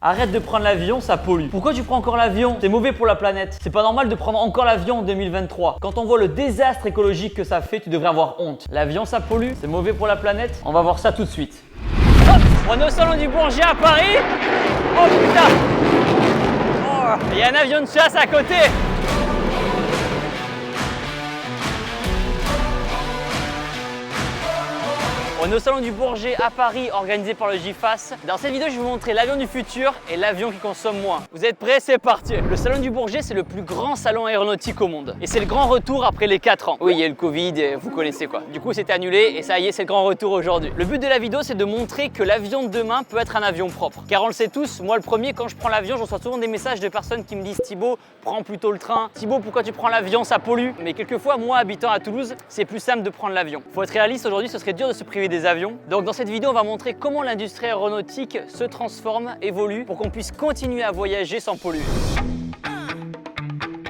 Arrête de prendre l'avion, ça pollue. Pourquoi tu prends encore l'avion? C'est mauvais pour la planète. C'est pas normal de prendre encore l'avion en 2023. Quand on voit le désastre écologique que ça fait, tu devrais avoir honte. L'avion, ça pollue, c'est mauvais pour la planète. On va voir ça tout de suite. Hop, on est au salon du Bourget à Paris. Oh putain! Oh, il y a un avion de chasse à côté. On est au salon du Bourget à Paris, organisé par le GIFAS. Dans cette vidéo, je vais vous montrer l'avion du futur et l'avion qui consomme moins. Vous êtes prêts? C'est parti! Le salon du Bourget, c'est le plus grand salon aéronautique au monde. Et c'est le grand retour après les 4 ans. Oui, il y a eu le Covid, et vous connaissez quoi. Du coup, c'était annulé et ça y est, c'est le grand retour aujourd'hui. Le but de la vidéo, c'est de montrer que l'avion de demain peut être un avion propre. Car on le sait tous, moi le premier, quand je prends l'avion, je reçois souvent des messages de personnes qui me disent Thibaut, prends plutôt le train. Thibaut, pourquoi tu prends l'avion? Ça pollue. Mais quelquefois, moi, habitant à Toulouse, c'est plus simple de prendre l'avion. Faut être réaliste, aujourd'hui, ce serait dur de se priver des avions. Donc dans cette vidéo, on va montrer comment l'industrie aéronautique se transforme, évolue pour qu'on puisse continuer à voyager sans polluer.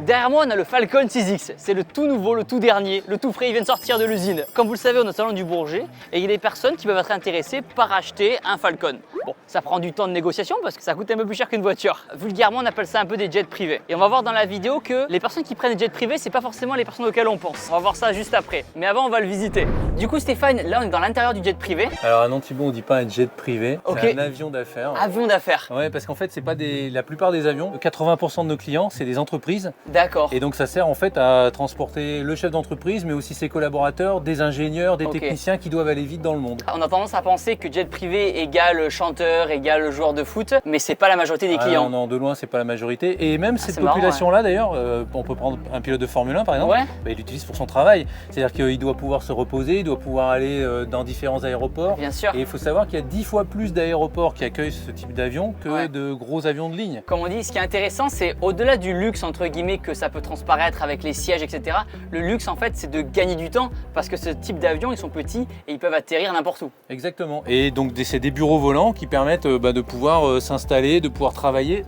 Derrière moi, on a le Falcon 6X. C'est le tout nouveau, le tout dernier, le tout frais, il vient de sortir de l'usine. Comme vous le savez, on est au salon du Bourget et il y a des personnes qui peuvent être intéressées par acheter un Falcon. Bon, ça prend du temps de négociation parce que ça coûte un peu plus cher qu'une voiture. Vulgairement, on appelle ça un peu des jets privés. Et on va voir dans la vidéo que les personnes qui prennent des jets privés, c'est pas forcément les personnes auxquelles on pense. On va voir ça juste après. Mais avant, on va le visiter. Du coup, Stéphane, là, on est dans l'intérieur du jet privé. Alors non, Thibaut, on dit pas un jet privé, c'est un avion d'affaires. Avion d'affaires. Ouais, parce qu'en fait, c'est pas la plupart des avions, 80% de nos clients, c'est des entreprises. D'accord. Et donc ça sert en fait à transporter le chef d'entreprise, mais aussi ses collaborateurs, des ingénieurs, des techniciens qui doivent aller vite dans le monde. On a tendance à penser que jet privé égale chanteur, égale joueur de foot, mais c'est pas la majorité des clients. Non, de loin, c'est pas la majorité. Et même cette population-là, d'ailleurs, on peut prendre un pilote de Formule 1 par exemple, il l'utilise pour son travail. C'est-à-dire qu'il doit pouvoir se reposer, il doit pouvoir aller dans différents aéroports. Bien sûr. Et il faut savoir qu'il y a 10 fois plus d'aéroports qui accueillent ce type d'avion que de gros avions de ligne. Comme on dit, ce qui est intéressant, c'est au-delà du luxe, entre guillemets, que ça peut transparaître avec les sièges, etc. Le luxe, en fait, c'est de gagner du temps parce que ce type d'avion, ils sont petits et ils peuvent atterrir n'importe où. Exactement. Et donc, c'est des bureaux volants qui permettent de pouvoir s'installer, de pouvoir travailler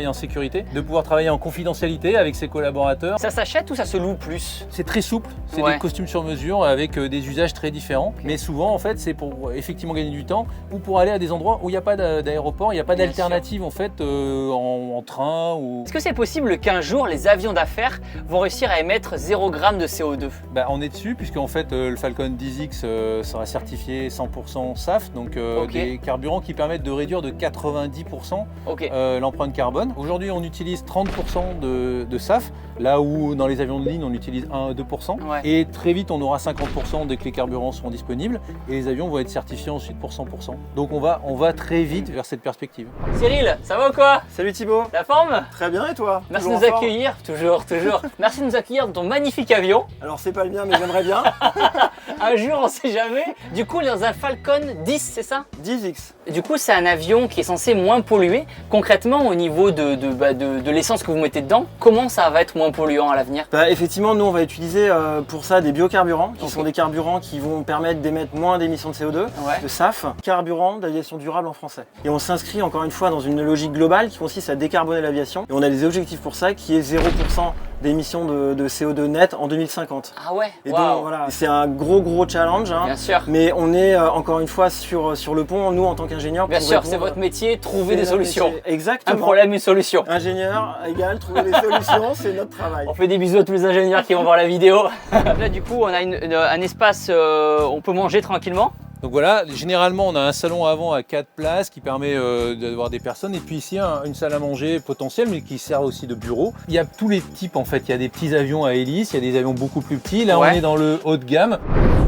en sécurité, de pouvoir travailler en confidentialité avec ses collaborateurs. Ça s'achète ou ça se loue plus? C'est très souple. C'est des costumes sur mesure avec des usages très différents. Mais souvent, en fait, c'est pour effectivement gagner du temps ou pour aller à des endroits où il n'y a pas d'aéroport, il n'y a pas d'alternative en fait en train ou... Est-ce que c'est possible qu'un jour, les avions d'affaires vont réussir à émettre 0 g de CO2? On est dessus puisque en fait le Falcon 10X sera certifié 100% SAF, donc des carburants qui permettent de réduire de 90% l'empreinte carbone. Aujourd'hui on utilise 30% de SAF, là où dans les avions de ligne on utilise 1-2%. Et très vite on aura 50% dès que les carburants seront disponibles et les avions vont être certifiés ensuite pour 100%. Donc on va très vite vers cette perspective. Cyril, ça va ou quoi? Salut Thibaut. La forme? Très bien et toi? Merci de nous accueillir, toujours. Merci de nous accueillir dans ton magnifique avion. Alors c'est pas le mien mais j'aimerais bien. Un jour on sait jamais. Du coup on est dans un Falcon 10, c'est ça? 10X. Du coup c'est un avion qui est censé moins polluer. Concrètement au niveau de l'essence que vous mettez dedans, comment ça va être moins polluant à l'avenir? Effectivement nous on va utiliser pour ça des biocarburants qui sont des carburants qui vont permettre d'émettre moins d'émissions de CO2, de SAF, carburant d'aviation durable en français. Et on s'inscrit encore une fois dans une logique globale qui consiste à décarboner l'aviation. Et on a des objectifs pour ça qui est 0% d'émissions de CO2 net en 2050. Ah ouais. Et donc voilà, c'est un gros challenge. Bien sûr. Mais on est encore une fois sur le pont, nous en tant qu'ingénieurs. Bien sûr, c'est votre métier, trouver des solutions. Exactement. Un problème, une solution. Ingénieur égale trouver des solutions, c'est notre travail. On fait des bisous à tous les ingénieurs qui vont voir la vidéo. Là du coup, on a un espace où on peut manger tranquillement. Donc voilà, généralement on a un salon avant à 4 places qui permet d'avoir des personnes et puis ici une salle à manger potentielle mais qui sert aussi de bureau. Il y a tous les types en fait, il y a des petits avions à hélice, il y a des avions beaucoup plus petits, là on est dans le haut de gamme.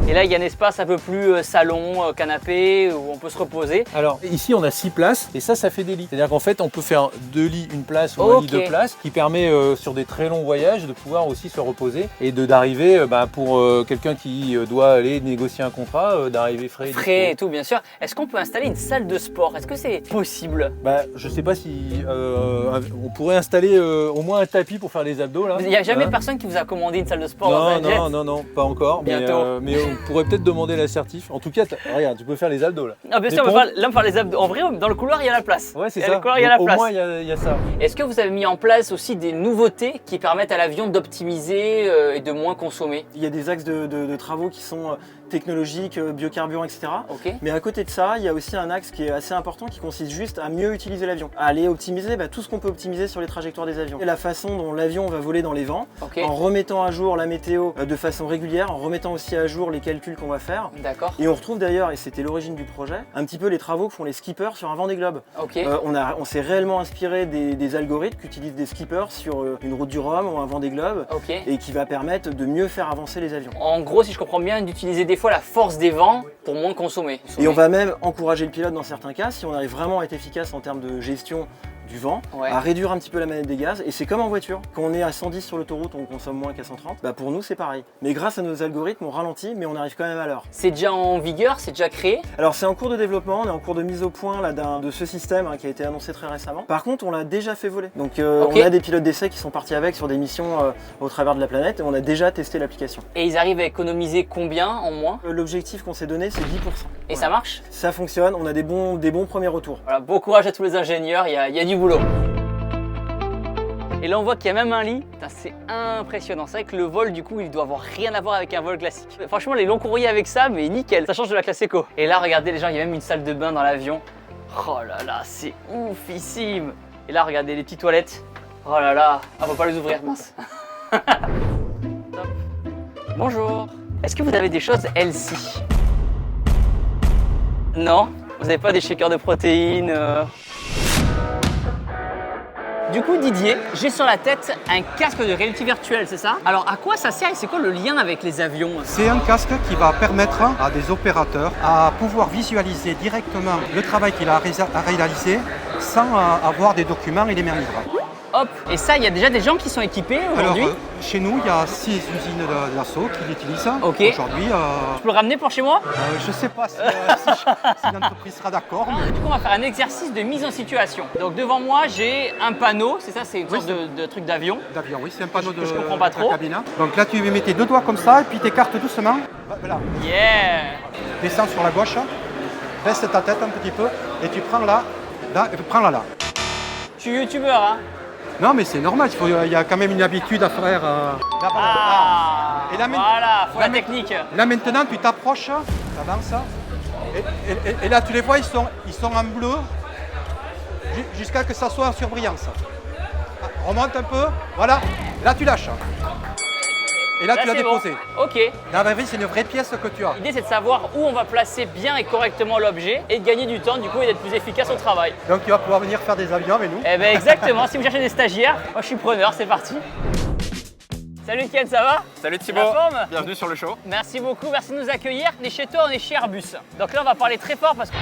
Et là il y a un espace un peu plus salon, canapé, où on peut se reposer. Alors ici on a 6 places et ça fait des lits. C'est-à-dire qu'en fait on peut faire 2 lits, une place ou un lit 2 places qui permet sur des très longs voyages de pouvoir aussi se reposer et d'arriver pour quelqu'un qui doit aller négocier un contrat, d'arriver frais et tout, bien sûr. Est-ce qu'on peut installer une salle de sport? Est-ce que c'est possible? Je sais pas si on pourrait installer au moins un tapis pour faire les abdos là. Il n'y a jamais personne qui vous a commandé une salle de sport dans un jet? Non, pas encore. Bientôt. Mais on pourrait peut-être demander l'assertif. En tout cas, regarde, tu peux faire les abdos là. Ah, bien sûr, là on peut faire les abdos. En vrai, dans le couloir, il y a la place. Ouais, c'est ça. Au moins, il y a ça. Est-ce que vous avez mis en place aussi des nouveautés qui permettent à l'avion d'optimiser et de moins consommer? Il y a des axes de travaux qui sont technologiques, biocarburants, etc. Mais à côté de ça, il y a aussi un axe qui est assez important qui consiste juste à mieux utiliser l'avion, à aller optimiser tout ce qu'on peut optimiser sur les trajectoires des avions. Et la façon dont l'avion va voler dans les vents, en remettant à jour la météo de façon régulière, en remettant aussi à jour les calculs qu'on va faire. Et on retrouve d'ailleurs, et c'était l'origine du projet, un petit peu les travaux que font les skippers sur un Vendée Globe. On s'est réellement inspiré des algorithmes qu'utilisent des skippers sur une route du Rhum ou un Vendée Globe et qui va permettre de mieux faire avancer les avions. En gros, si je comprends bien, d'utiliser des fois la force des vents pour moins consommer. Et on va même encourager le pilote dans certains cas, si on arrive vraiment à être efficace en termes de gestion du vent, à réduire un petit peu la manette des gaz. Et c'est comme en voiture. Quand on est à 110 sur l'autoroute, on consomme moins qu'à 130. Pour nous, c'est pareil. Mais grâce à nos algorithmes, on ralentit, mais on arrive quand même à l'heure. C'est déjà en vigueur? C'est déjà créé? Alors, c'est en cours de développement. On est en cours de mise au point là, de ce système qui a été annoncé très récemment. Par contre, on l'a déjà fait voler. Donc, on a des pilotes d'essai qui sont partis avec sur des missions au travers de la planète et on a déjà testé l'application. Et ils arrivent à économiser combien en moins? L'objectif qu'on s'est donné, c'est 10%. Et ça marche? Ça fonctionne. On a des bons premiers retours. Voilà, bon courage à tous les ingénieurs. Il y a du boulot. Et là on voit qu'il y a même un lit, c'est impressionnant. C'est vrai que le vol du coup il doit avoir rien à voir avec un vol classique. Franchement les longs courriers avec ça, mais nickel, ça change de la classe éco. Et là regardez les gens, il y a même une salle de bain dans l'avion. Oh là là, c'est oufissime. Et là regardez les petites toilettes. Oh là là, on va pas les ouvrir, mince. Bonjour, est-ce que vous avez des choses healthy? Non? Vous n'avez pas des shakers de protéines Du coup Didier, j'ai sur la tête un casque de réalité virtuelle, c'est ça? Alors à quoi ça sert et c'est quoi le lien avec les avions? C'est un casque qui va permettre à des opérateurs à pouvoir visualiser directement le travail qu'il a réalisé sans avoir des documents et les mains libres. Hop, et ça, il y a déjà des gens qui sont équipés aujourd'hui? Alors, chez nous, il y a 6 usines d'assaut qui l'utilisent. Aujourd'hui. Je peux le ramener pour chez moi? Je ne sais pas si l'entreprise sera d'accord. Mais... Du coup, on va faire un exercice de mise en situation. Donc devant moi, j'ai un panneau, c'est ça, c'est une sorte de truc d'avion? D'avion, oui, c'est un panneau de je comprends pas trop. Cabine. Donc là, tu mets tes deux doigts comme ça et puis t'écartes doucement. Voilà. Yeah! Descends sur la gauche, baisse ta tête un petit peu et tu prends là, et prends-la là. Je suis youtubeur, hein? Non, mais c'est normal, il y a quand même une habitude à faire. Et là, voilà, faut la technique. Là maintenant, tu t'approches, tu avances, et là tu les vois, ils sont en bleu jusqu'à que ça soit en surbrillance. Remonte un peu, voilà, là tu lâches. Et là tu l'as déposé. Bon. Ok. Dans la vie, c'est une vraie pièce que tu as. L'idée c'est de savoir où on va placer bien et correctement l'objet et de gagner du temps du coup et d'être plus efficace au travail. Donc tu vas pouvoir venir faire des avions avec nous. Eh bien exactement, si vous cherchez des stagiaires, moi je suis preneur, c'est parti. Salut Ken, ça va? Salut Thibaut, bienvenue sur le show. Merci beaucoup, merci de nous accueillir. On est chez toi, on est chez Airbus. Donc là on va parler très fort parce que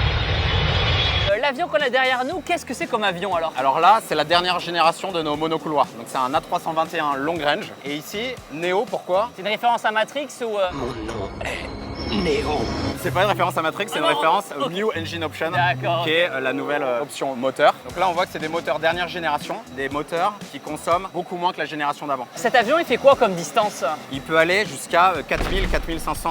l'avion qu'on a derrière nous, qu'est-ce que c'est comme avion alors? Alors là, c'est la dernière génération de nos monocouloirs. Donc c'est un A321 long range. Et ici, Neo, pourquoi? C'est une référence à Matrix ou Mon nom est Neo. C'est pas une référence à Matrix, c'est une référence au New Engine Option, qui est la nouvelle option moteur. Donc là, on voit que c'est des moteurs dernière génération, des moteurs qui consomment beaucoup moins que la génération d'avant. Cet avion, il fait quoi comme distance? Il peut aller jusqu'à 4000-4500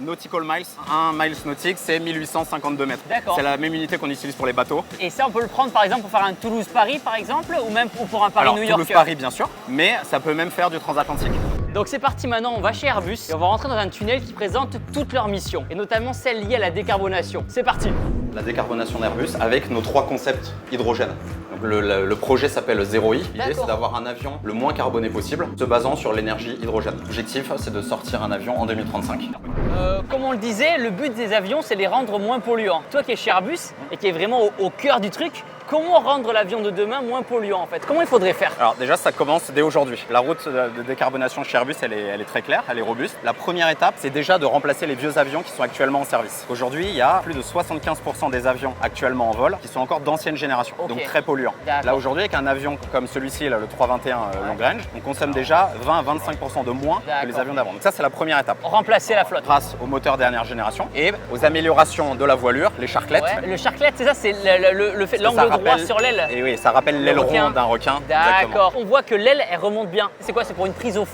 nautical miles. 1 miles nautique, c'est 1852 mètres. C'est la même unité qu'on utilise pour les bateaux. Et ça, on peut le prendre par exemple pour faire un Toulouse-Paris par exemple, ou même pour un Paris-New York? Toulouse-Paris, bien sûr, mais ça peut même faire du transatlantique. Donc c'est parti, maintenant on va chez Airbus et on va rentrer dans un tunnel qui présente toutes leurs missions et notamment celles liées à la décarbonation. C'est parti! La décarbonation d'Airbus avec nos 3 concepts hydrogène. Donc le projet s'appelle Zero E. L'idée c'est d'avoir un avion le moins carboné possible se basant sur l'énergie hydrogène. L'objectif c'est de sortir un avion en 2035. Comme on le disait, le but des avions c'est de les rendre moins polluants. Toi qui es chez Airbus et qui est vraiment au cœur du truc, comment rendre l'avion de demain moins polluant en fait? Comment il faudrait faire? Alors déjà ça commence dès aujourd'hui. La route de décarbonation chez Airbus elle est très claire, elle est robuste. La première étape c'est déjà de remplacer les vieux avions qui sont actuellement en service. Aujourd'hui il y a plus de 75% des avions actuellement en vol qui sont encore d'ancienne génération, donc très polluants. Là aujourd'hui avec un avion comme celui-ci, le 321 long range, on consomme déjà 20 à 25% de moins que les avions d'avant. Donc ça c'est la première étape. Remplacer la flotte. Grâce aux moteurs dernière génération et aux améliorations de la voilure, les charclettes. Ouais, le charclette c'est ça, c'est l'angle droit. droit sur l'aile. Et oui, ça rappelle l'aileron d'un requin. D'accord. On voit que l'aile, elle remonte bien. C'est quoi? C'est pour une prise au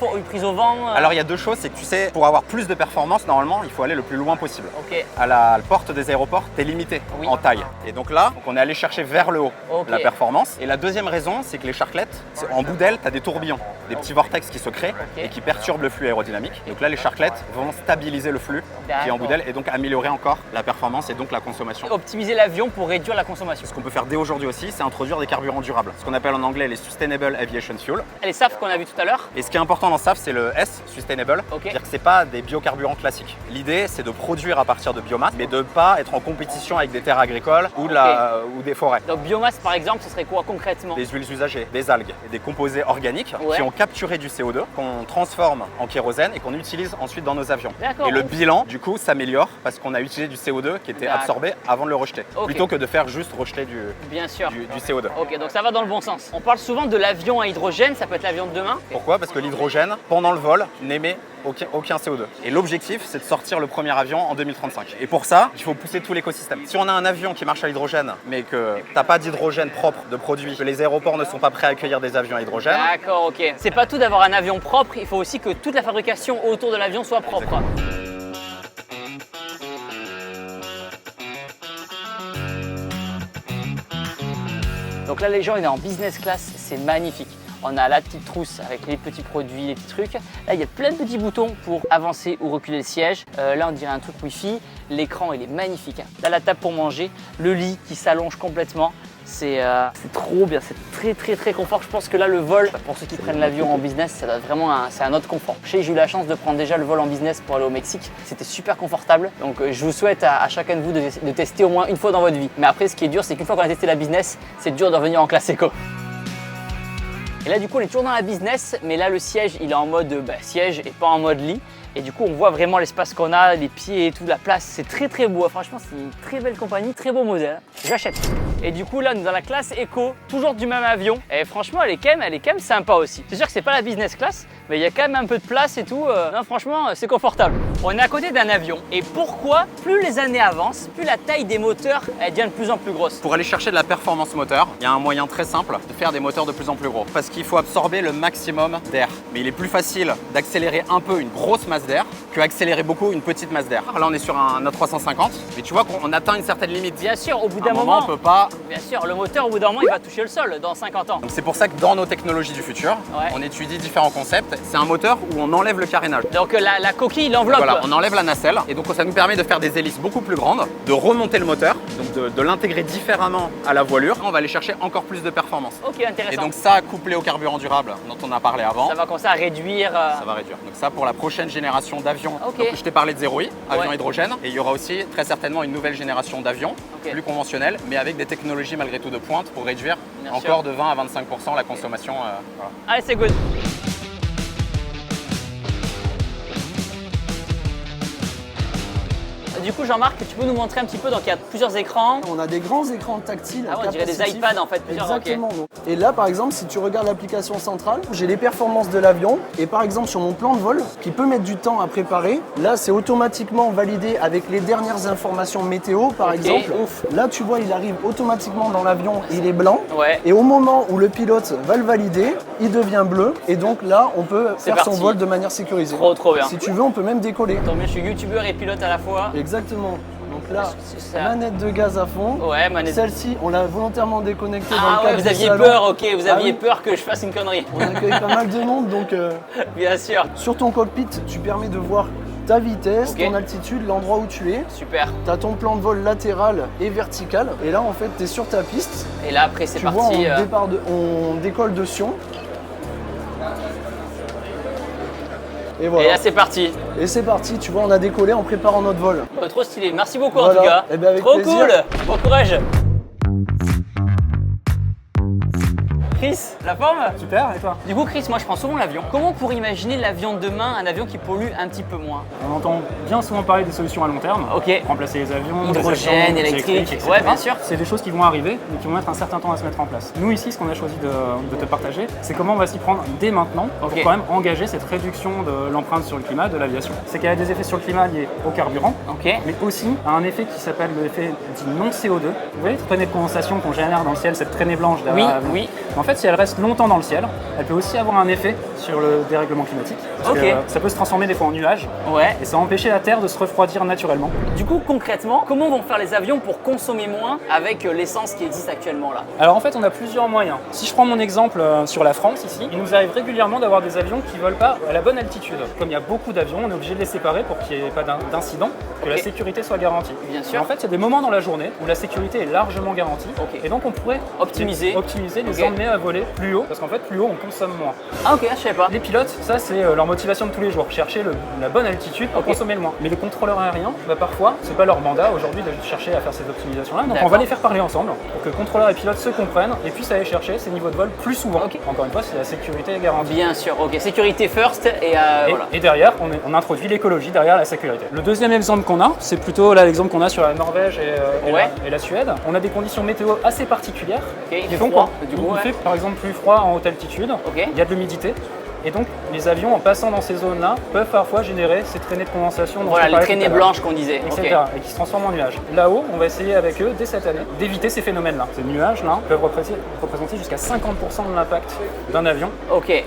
vent Alors il y a deux choses, c'est que tu sais, pour avoir plus de performance, normalement, il faut aller le plus loin possible. Ok. À la porte des aéroports, tu es limité en taille. Et donc là, on est allé chercher vers le haut la performance. Et la deuxième raison, c'est que les charclettes, en bout d'aile, tu as des tourbillons, des petits vortex qui se créent et qui perturbent le flux aérodynamique. Donc là, les charclettes vont stabiliser le flux qui est en bout d'aile et donc améliorer encore la performance et donc la consommation. Optimiser l'avion pour réduire la consommation. Ce qu'on peut faire dès aujourd'hui aussi, c'est introduire des carburants durables, ce qu'on appelle en anglais les Sustainable Aviation Fuel. Les SAF qu'on a vu tout à l'heure. Et ce qui est important dans SAF, c'est le S, Sustainable, c'est-à-dire que c'est pas des biocarburants classiques. L'idée, c'est de produire à partir de biomasse, mais de ne pas être en compétition avec des terres agricoles ou, ou des forêts. Donc biomasse, par exemple, ce serait quoi concrètement? Des huiles usagées, des algues et des composés organiques qui ont capturé du CO2, qu'on transforme en kérosène et qu'on utilise ensuite dans nos avions. Et le bilan, du coup, s'améliore parce qu'on a utilisé du CO2 qui était absorbé avant de le rejeter, plutôt que de faire juste rejeter du CO2. Ok, donc ça va dans le bon sens. On parle souvent de l'avion à hydrogène, ça peut être l'avion de demain. Pourquoi? Parce que l'hydrogène, pendant le vol, n'émet aucun CO2. Et l'objectif, c'est de sortir le premier avion en 2035. Et pour ça, il faut pousser tout l'écosystème. Si on a un avion qui marche à l'hydrogène, mais que tu n'as pas d'hydrogène propre de produit, que les aéroports ne sont pas prêts à accueillir des avions à hydrogène. D'accord, ok. C'est pas tout d'avoir un avion propre, il faut aussi que toute la fabrication autour de l'avion soit propre. Exactement. Donc là, les gens, il est en business class, c'est magnifique. On a la petite trousse avec les petits produits, les petits trucs. Là, il y a plein de petits boutons pour avancer ou reculer le siège. Là, on dirait un truc Wi-Fi. L'écran, il est magnifique. Là, la table pour manger, le lit qui s'allonge complètement. C'est trop bien, c'est très confort. Je pense que là, le vol, pour ceux qui prennent l'avion en business, ça doit être vraiment c'est un autre confort. J'ai eu la chance de prendre déjà le vol en business pour aller au Mexique. C'était super confortable. Donc, je vous souhaite à chacun de vous de tester au moins une fois dans votre vie. Mais après, ce qui est dur, c'est qu'une fois qu'on a testé la business, c'est dur de revenir en classe éco. Et là, du coup, on est toujours dans la business, mais là, le siège, il est en mode siège et pas en mode lit. Et du coup, on voit vraiment l'espace qu'on a, les pieds et tout, la place. C'est très beau. Franchement, c'est une très belle compagnie, très beau modèle. J'achète. Et du coup, là, on est dans la classe éco, toujours du même avion. Et franchement, elle est quand même sympa aussi. C'est sûr que c'est pas la business class, mais il y a quand même un peu de place et tout. Non, franchement, c'est confortable. On est à côté d'un avion. Et pourquoi, plus les années avancent, plus la taille des moteurs, elle devient de plus en plus grosse? Pour aller chercher de la performance moteur, il y a un moyen très simple de faire des moteurs de plus en plus gros. Parce qu'il faut absorber le maximum d'air. Mais il est plus facile d'accélérer un peu une grosse masse d'air que accélérer beaucoup une petite masse d'air. Là, on est sur un A350, mais tu vois qu'on atteint une certaine limite. Bien sûr, au bout d'un moment, on peut pas. Bien sûr, le moteur, au bout d'un moment, il va toucher le sol dans 50 ans. Donc c'est pour ça que dans nos technologies du futur, on étudie différents concepts. C'est un moteur où on enlève le carénage. Donc la coquille, l'enveloppe. Voilà, on enlève la nacelle et donc ça nous permet de faire des hélices beaucoup plus grandes, de remonter le moteur, donc de l'intégrer différemment à la voilure. On va aller chercher encore plus de performance. Ok, intéressant. Et donc ça, couplé au carburant durable dont on a parlé avant, ça va commencer à réduire. Ça va réduire. Donc ça, pour la prochaine génération d'avions. Donc je t'ai parlé de ZeroE, avion hydrogène, et il y aura aussi très certainement une nouvelle génération d'avions plus conventionnels, mais avec des technologies malgré tout de pointe pour réduire encore de 20 à 25% la consommation. Voilà. Allez, c'est good. Du coup, Jean-Marc, tu peux nous montrer un petit peu, donc il y a plusieurs écrans. On a des grands écrans tactiles. Ah ouais, on dirait des iPads en fait, plusieurs. Exactement. Et là, par exemple, si tu regardes l'application centrale, j'ai les performances de l'avion. Et par exemple, sur mon plan de vol, qui peut mettre du temps à préparer, là, c'est automatiquement validé avec les dernières informations météo, par exemple. Ouf. Là, tu vois, il arrive automatiquement dans l'avion, il est blanc. Ouais. Et au moment où le pilote va le valider, il devient bleu. Et donc là, on peut faire son vol de manière sécurisée. Trop bien. Si tu veux, on peut même décoller. Tant mieux, je suis youtubeur et pilote à la fois. Exactement. Donc là, manette de gaz à fond. Ouais, manette. Celle-ci, on l'a volontairement déconnectée dans le cadre vous aviez du salon. Peur, ok, vous aviez peur que je fasse une connerie. On accueille pas mal de monde, donc bien sûr. Sur ton cockpit, tu permets de voir ta vitesse, ton altitude, l'endroit où tu es. Super. Tu as ton plan de vol latéral et vertical. Et là, en fait, tu es sur ta piste. Et là, après, c'est parti. Tu vois, on décolle de Sion. Et voilà. Et là, c'est parti. Et c'est parti, tu vois, on a décollé en préparant notre vol. Trop stylé, merci beaucoup en tout cas. Et bien avec trop plaisir. cool, bon courage. Chris, la forme? Super, et toi? Du coup Chris, moi je prends souvent l'avion. Comment on pourrait imaginer l'avion de demain, un avion qui pollue un petit peu moins? On entend bien souvent parler des solutions à long terme. Ok. Remplacer les avions, hydrogène, électrique, etc. ouais bien sûr. C'est des choses qui vont arriver, mais qui vont mettre un certain temps à se mettre en place. Nous ici, ce qu'on a choisi de te partager, c'est comment on va s'y prendre dès maintenant pour quand même engager cette réduction de l'empreinte sur le climat de l'aviation. C'est qu'il y a des effets sur le climat liés au carburant, mais aussi à un effet qui s'appelle l'effet dit non CO2. Vous voyez cette traînée de condensation qu'on génère dans le ciel, cette traînée blanche derrière l'avion. Oui. En fait, si elle reste longtemps dans le ciel, elle peut aussi avoir un effet sur le dérèglement climatique. Parce que ça peut se transformer des fois en nuage. Et ça va empêcher la Terre de se refroidir naturellement. Du coup, concrètement, comment vont faire les avions pour consommer moins avec l'essence qui existe actuellement là? Alors en fait, on a plusieurs moyens. Si je prends mon exemple sur la France ici, il nous arrive régulièrement d'avoir des avions qui ne volent pas à la bonne altitude. Comme il y a beaucoup d'avions, on est obligé de les séparer pour qu'il n'y ait pas d'incident, que la sécurité soit garantie. Bien sûr. Et en fait, il y a des moments dans la journée où la sécurité est largement garantie. Et donc on pourrait optimiser les emmener à voler plus haut, parce qu'en fait, plus haut, on consomme moins. Ah ok, je sais pas. Les pilotes, ça c'est leur motivation de tous les jours, chercher la bonne altitude pour consommer le moins. Mais les contrôleurs aériens, parfois, c'est pas leur mandat aujourd'hui de chercher à faire ces optimisations-là. Donc on va les faire parler ensemble pour que contrôleurs et pilotes se comprennent et puissent aller chercher ces niveaux de vol plus souvent. Encore une fois, c'est la sécurité garantie. Bien sûr, sécurité first et derrière, on introduit l'écologie derrière la sécurité. Le deuxième exemple qu'on a, c'est plutôt là l'exemple qu'on a sur la Norvège et la Suède. On a des conditions météo assez particulières. Il fait froid, il fait par exemple plus froid en haute altitude, il y a de l'humidité. Et donc, les avions, en passant dans ces zones-là, peuvent parfois générer ces traînées de condensation. Voilà, les traînées blanches qu'on disait. Etc. Et qui se transforment en nuages. Là-haut, on va essayer avec eux, dès cette année, d'éviter ces phénomènes-là. Ces nuages-là peuvent représenter jusqu'à 50% de l'impact d'un avion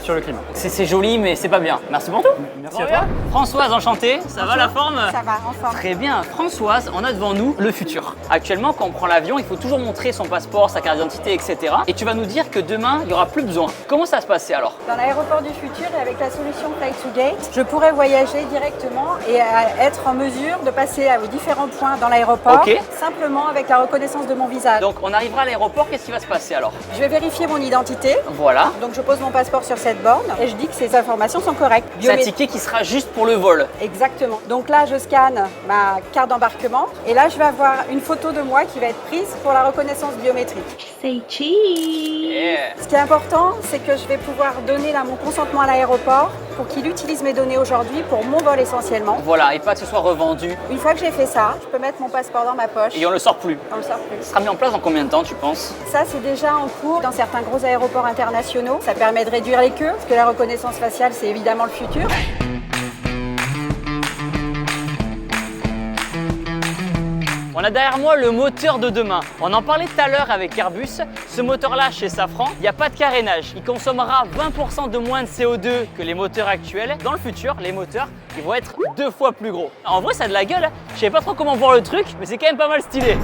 sur le climat. C'est joli, mais c'est pas bien. Merci pour tout. Merci à toi. Françoise, enchantée. Ça va la forme? Ça va, en forme. Très bien. Françoise, on a devant nous le futur. Actuellement, quand on prend l'avion, il faut toujours montrer son passeport, sa carte d'identité, etc. Et tu vas nous dire que demain, il n'y aura plus besoin. Comment ça se passer alors? Dans l'aéroport du futur et avec la solution Fly2Gate, je pourrais voyager directement et être en mesure de passer à différents points dans l'aéroport simplement avec la reconnaissance de mon visage. Donc on arrivera à l'aéroport, qu'est-ce qui va se passer alors? Je vais vérifier mon identité. Voilà. Donc je pose mon passeport sur cette borne et je dis que ces informations sont correctes. C'est un ticket qui sera juste pour le vol. Exactement. Donc là je scanne ma carte d'embarquement et là je vais avoir une photo de moi qui va être prise pour la reconnaissance biométrique. Say cheese. Ce qui est important, c'est que je vais pouvoir donner mon consentement à l'aéroport pour qu'il utilise mes données aujourd'hui pour mon vol essentiellement. Voilà, et pas que ce soit revendu. Une fois que j'ai fait ça, je peux mettre mon passeport dans ma poche. Et on le sort plus. On le sort plus. Ça sera mis en place dans combien de temps, tu penses? Ça, c'est déjà en cours dans certains gros aéroports internationaux. Ça permet de réduire les queues, parce que la reconnaissance faciale, c'est évidemment le futur. On a derrière moi le moteur de demain. On en parlait tout à l'heure avec Airbus. Ce moteur-là, chez Safran, il n'y a pas de carénage. Il consommera 20% de moins de CO2 que les moteurs actuels. Dans le futur, les moteurs, ils vont être 2 fois plus gros. En vrai, ça a de la gueule. Je sais pas trop comment voir le truc, mais c'est quand même pas mal stylé.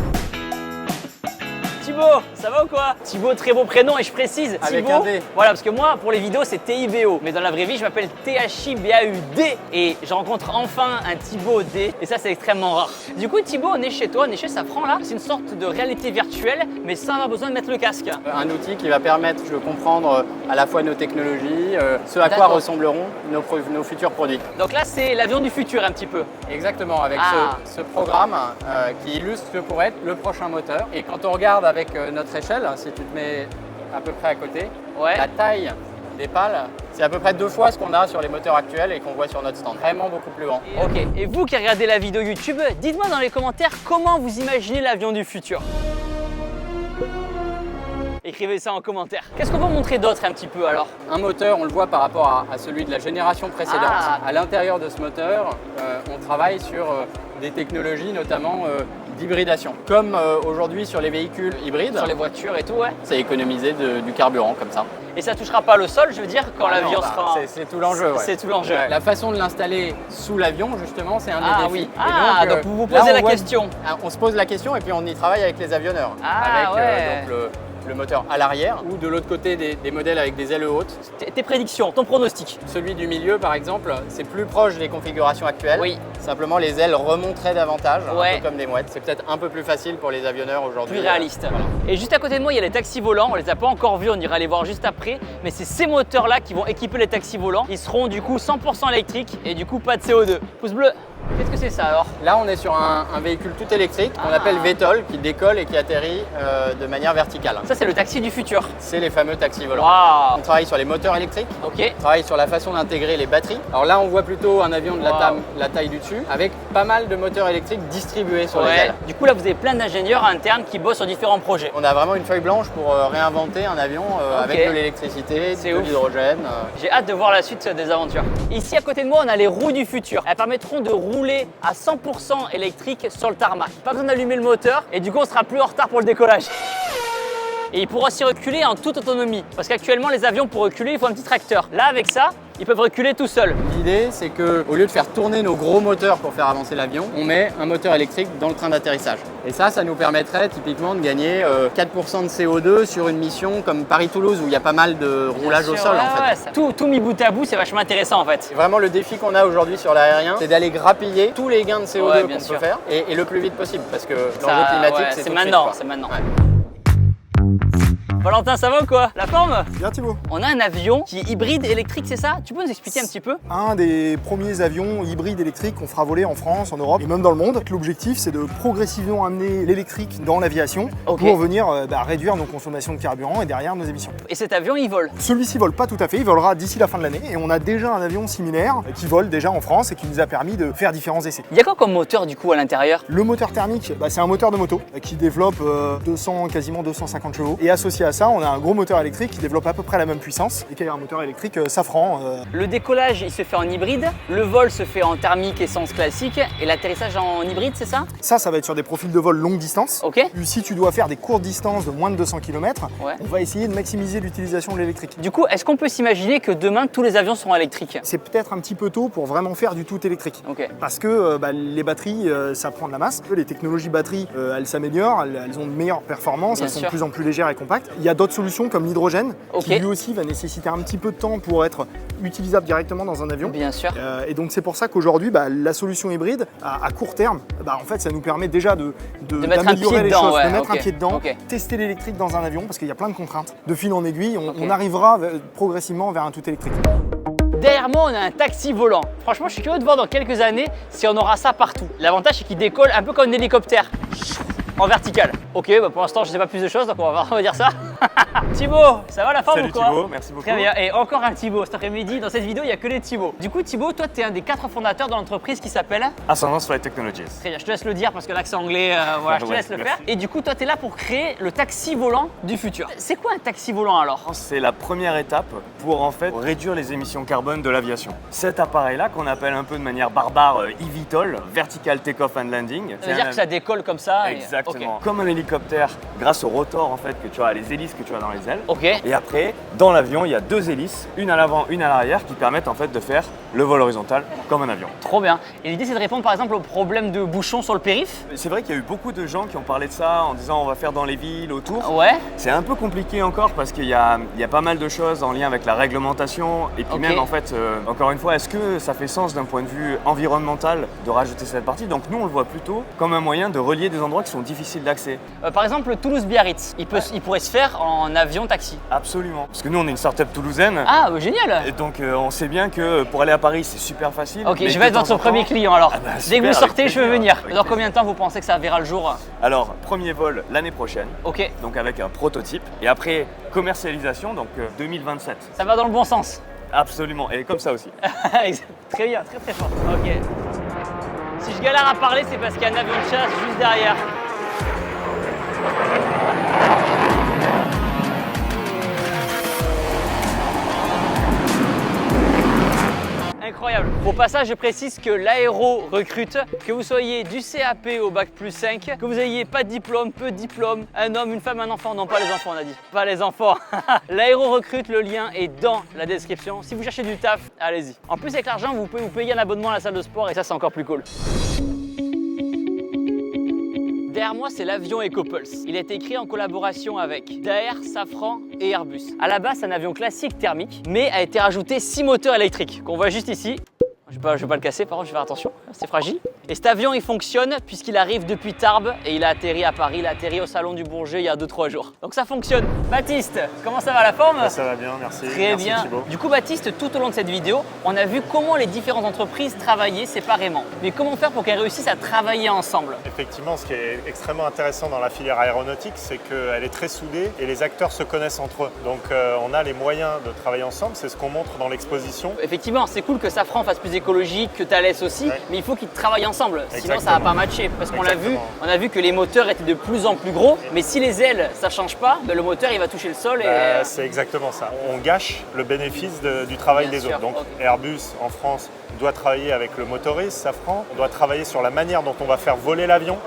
Thibaut, ça va ou quoi? Thibaut, très beau prénom et je précise, avec Thibaut, un D. Voilà, parce que moi, pour les vidéos, c'est TIBO. Mais dans la vraie vie, je m'appelle THIBAUD et je rencontre enfin un Thibaut D et ça, c'est extrêmement rare. Du coup, Thibaut, on est chez toi, on est chez Safran là. C'est une sorte de réalité virtuelle, mais sans avoir besoin de mettre le casque. Un outil qui va permettre de comprendre à la fois nos technologies, ce à quoi ressembleront nos futurs produits. Donc là, c'est l'avion du futur un petit peu. Exactement, avec ce programme qui illustre ce que pourrait être le prochain moteur. Et quand on regarde avec notre échelle, si tu te mets à peu près à côté, la taille des pales, c'est à peu près 2 fois ce qu'on a sur les moteurs actuels et qu'on voit sur notre stand. Vraiment beaucoup plus grand. Ok, et vous qui regardez la vidéo YouTube, dites-moi dans les commentaires comment vous imaginez l'avion du futur. Écrivez ça en commentaire. Qu'est-ce qu'on peut montrer d'autre un petit peu alors? Un moteur, on le voit par rapport à celui de la génération précédente. À l'intérieur de ce moteur, on travaille sur des technologies notamment d'hybridation. Comme aujourd'hui sur les véhicules hybrides. Sur les voitures et tout, ouais. C'est économiser du carburant comme ça. Et ça touchera pas le sol, je veux dire, quand l'avion sera... C'est tout l'enjeu. C'est tout l'enjeu. La façon de l'installer sous l'avion, justement, c'est un des défis. Oui. Donc vous vous posez la question. On se pose la question et puis on y travaille avec les avionneurs. Avec donc, le moteur à l'arrière ou de l'autre côté des modèles avec des ailes hautes. Tes prédictions, ton pronostic? Celui du milieu par exemple, c'est plus proche des configurations actuelles. Oui. Simplement les ailes remonteraient davantage, un peu comme des mouettes. C'est peut-être un peu plus facile pour les avionneurs aujourd'hui. Plus réaliste. Voilà. Et juste à côté de moi, il y a les taxis volants. On les a pas encore vus, on ira les voir juste après. Mais c'est ces moteurs-là qui vont équiper les taxis volants. Ils seront du coup 100% électriques et du coup pas de CO2. Pouce bleu. Qu'est-ce que c'est ça alors? Là, on est sur un véhicule tout électrique qu'on appelle VTOL, qui décolle et qui atterrit de manière verticale. Ça, c'est le taxi du futur. C'est les fameux taxis volants. Wow. On travaille sur les moteurs électriques. Ok. On travaille sur la façon d'intégrer les batteries. Alors là, on voit plutôt un avion de la taille du dessus, avec pas mal de moteurs électriques distribués sur les ailes. Du coup, là, vous avez plein d'ingénieurs internes qui bossent sur différents projets. On a vraiment une feuille blanche pour réinventer un avion avec de l'électricité, de l'hydrogène. J'ai hâte de voir la suite des aventures. Ici, à côté de moi, on a les roues du futur. Elles permettront de rouler à 100% électrique sur le tarmac. Pas besoin d'allumer le moteur et du coup, on sera plus en retard pour le décollage. Et il pourra aussi reculer en toute autonomie. Parce qu'actuellement, les avions, pour reculer, il faut un petit tracteur. Là, avec ça, ils peuvent reculer tout seuls. L'idée, c'est qu'au lieu de faire tourner nos gros moteurs pour faire avancer l'avion, on met un moteur électrique dans le train d'atterrissage. Et ça nous permettrait typiquement de gagner 4% de CO2 sur une mission comme Paris-Toulouse, où il y a pas mal de roulage au sol en fait. Tout mis bout à bout, c'est vachement intéressant en fait. C'est vraiment le défi qu'on a aujourd'hui sur l'aérien, c'est d'aller grappiller tous les gains de CO2 qu'on peut faire et le plus vite possible, parce que l'enjeu climatique, c'est maintenant. C'est maintenant. Valentin, ça va ou quoi? La forme? Bien Thibaut. On a un avion qui est hybride électrique, c'est ça? Tu peux nous expliquer un petit peu? Un des premiers avions hybrides électriques qu'on fera voler en France, en Europe et même dans le monde. L'objectif, c'est de progressivement amener l'électrique dans l'aviation pour venir réduire nos consommations de carburant et derrière nos émissions. Et cet avion, il vole? Celui-ci vole pas tout à fait, il volera d'ici la fin de l'année et on a déjà un avion similaire qui vole déjà en France et qui nous a permis de faire différents essais. Il y a quoi comme moteur du coup à l'intérieur? Le moteur thermique, c'est un moteur de moto qui développe quasiment 250 chevaux et associé à ça, on a un gros moteur électrique qui développe à peu près la même puissance et qui est un moteur électrique Safran. Le décollage, il se fait en hybride, le vol se fait en thermique essence classique et l'atterrissage en hybride, c'est ça? Ça va être sur des profils de vol longue distance. Ok. Si tu dois faire des courtes distances de moins de 200 km, on va essayer de maximiser l'utilisation de l'électrique. Du coup, est-ce qu'on peut s'imaginer que demain, tous les avions seront électriques? C'est peut-être un petit peu tôt pour vraiment faire du tout électrique. Parce que les batteries, ça prend de la masse. Les technologies batteries, elles s'améliorent, elles ont de meilleures performances, elles sont de plus en plus légères et compactes. Il y a d'autres solutions comme l'hydrogène, qui lui aussi va nécessiter un petit peu de temps pour être utilisable directement dans un avion. Bien sûr. Et donc c'est pour ça qu'aujourd'hui, la solution hybride, à court terme, en fait, ça nous permet déjà d'améliorer les choses, de mettre un pied dedans, tester l'électrique dans un avion, parce qu'il y a plein de contraintes. De fil en aiguille, on arrivera progressivement vers un tout électrique. Derrière moi, on a un taxi volant. Franchement, je suis curieux de voir dans quelques années si on aura ça partout. L'avantage, c'est qu'il décolle un peu comme un hélicoptère. En vertical. Ok, pour l'instant je sais pas plus de choses, donc on va dire ça. Thibaut, ça va la forme ou quoi? Salut Thibaut, merci beaucoup. Très bien, et encore un Thibaut. Cet après-midi, dans cette vidéo, il n'y a que les Thibaut. Du coup, Thibaut, toi, tu es un des 4 fondateurs de l'entreprise qui s'appelle Ascendance Flight Technologies. Très bien, je te laisse le dire parce que l'accent anglais, voilà, je te laisse le faire. Et du coup, toi, tu es là pour créer le taxi volant du futur. C'est quoi un taxi volant alors? C'est la première étape pour en fait réduire les émissions carbone de l'aviation. Cet appareil-là, qu'on appelle un peu de manière barbare eVTOL, Vertical Takeoff and Landing. Ça veut dire que ça décolle comme ça? Exactement. Comme un hélicoptère, grâce au rotor en fait que tu as, les hélices que tu as dans les ailes. Ok. Et après, dans l'avion, il y a 2 hélices, une à l'avant, une à l'arrière, qui permettent en fait de faire le vol horizontal comme un avion. Trop bien. Et l'idée, c'est de répondre par exemple au problème de bouchons sur le périph'. C'est vrai qu'il y a eu beaucoup de gens qui ont parlé de ça en disant on va faire dans les villes, autour. Ouais. C'est un peu compliqué encore parce qu'il y a pas mal de choses en lien avec la réglementation et puis même en fait, encore une fois, est-ce que ça fait sens d'un point de vue environnemental de rajouter cette partie? Donc nous, on le voit plutôt comme un moyen de relier des endroits qui sont difficiles d'accès. Par exemple, Toulouse-Biarritz, il pourrait se faire en avion-taxi. Absolument. Parce que nous, on est une start-up toulousaine. Ah, génial. Et donc, on sait bien que pour aller à Paris, c'est super facile. Ok, je vais être votre premier client alors. Dès que vous sortez, je veux venir. Dans combien de temps vous pensez que ça verra le jour? Alors, premier vol l'année prochaine. Ok. Donc avec un prototype. Et après, commercialisation, donc 2027. Ça va dans le bon sens. Absolument, et comme ça aussi. Très bien, très très fort. Ok. Si je galère à parler, c'est parce qu'il y a un avion de chasse juste derrière. Incroyable. Au passage, je précise que l'aéro recrute, que vous soyez du CAP au bac plus 5, que vous ayez pas de diplôme, peu de diplôme, un homme, une femme, un enfant. Non, pas les enfants, on a dit. Pas les enfants. L'aéro recrute, le lien est dans la description. Si vous cherchez du taf, allez-y. En plus, avec l'argent, vous pouvez vous payer un abonnement à la salle de sport et ça, c'est encore plus cool. Derrière moi, c'est l'avion EcoPulse. Il a été créé en collaboration avec Daher, Safran et Airbus. À la base, c'est un avion classique thermique, mais a été rajouté 6 moteurs électriques qu'on voit juste ici. Je vais pas le casser, par contre, je vais faire attention, c'est fragile. Et cet avion, il fonctionne puisqu'il arrive depuis Tarbes et il a atterri à Paris, il a atterri au Salon du Bourget il y a 2-3 jours. Donc ça fonctionne. Baptiste, comment ça va, la forme? Ça va bien, merci. Très bien. Thibaut. Du coup, Baptiste, tout au long de cette vidéo, on a vu comment les différentes entreprises travaillaient séparément. Mais comment faire pour qu'elles réussissent à travailler ensemble? Effectivement, ce qui est extrêmement intéressant dans la filière aéronautique, c'est qu'elle est très soudée et les acteurs se connaissent entre eux. Donc on a les moyens de travailler ensemble, c'est ce qu'on montre dans l'exposition. Effectivement, c'est cool que Safran fasse plus écologique, que Thales aussi, mais il faut qu'ils travaillent ensemble, sinon ça va pas matcher. Parce qu'on l'a vu, on a vu que les moteurs étaient de plus en plus gros, mais si les ailes ça change pas, le moteur il va toucher le sol. C'est exactement ça. On gâche le bénéfice du travail des autres. Donc Airbus en France doit travailler avec le motoriste, Safran, on doit travailler sur la manière dont on va faire voler l'avion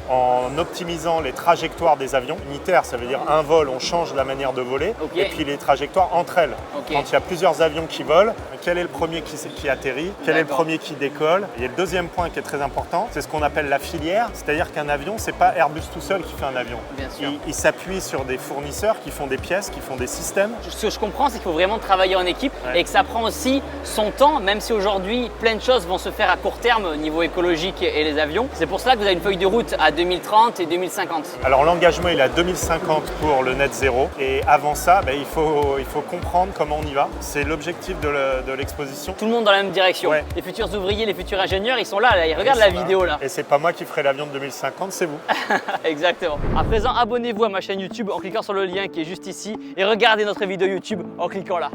en optimisant les trajectoires des avions. Unitaire, ça veut dire un vol, on change la manière de voler, et puis les trajectoires entre elles. Quand il y a plusieurs avions qui volent, quel est le premier qui atterrit, quel est le premier qui décolle. Et le deuxième point qui est très important, c'est ce qu'on appelle la filière, c'est-à-dire qu'un avion, c'est pas Airbus tout seul qui fait un avion. Il s'appuie sur des fournisseurs qui font des pièces, qui font des systèmes. Ce que je comprends, c'est qu'il faut vraiment travailler en équipe et que ça prend aussi son temps, même si aujourd'hui plein de choses vont se faire à court terme au niveau écologique et les avions. C'est pour ça que vous avez une feuille de route à 2030 et 2050. Alors l'engagement il est à 2050 pour le net zéro et avant ça il faut comprendre comment on y va. C'est l'objectif de l'exposition. Tout le monde dans la même direction. Les futurs ouvriers, les futurs ingénieurs, ils sont là, ils regardent la vidéo là. Et c'est pas moi qui ferai l'avion de 2050, c'est vous. Exactement. À présent, abonnez-vous à ma chaîne YouTube en cliquant sur le lien qui est juste ici et regardez notre vidéo YouTube en cliquant là.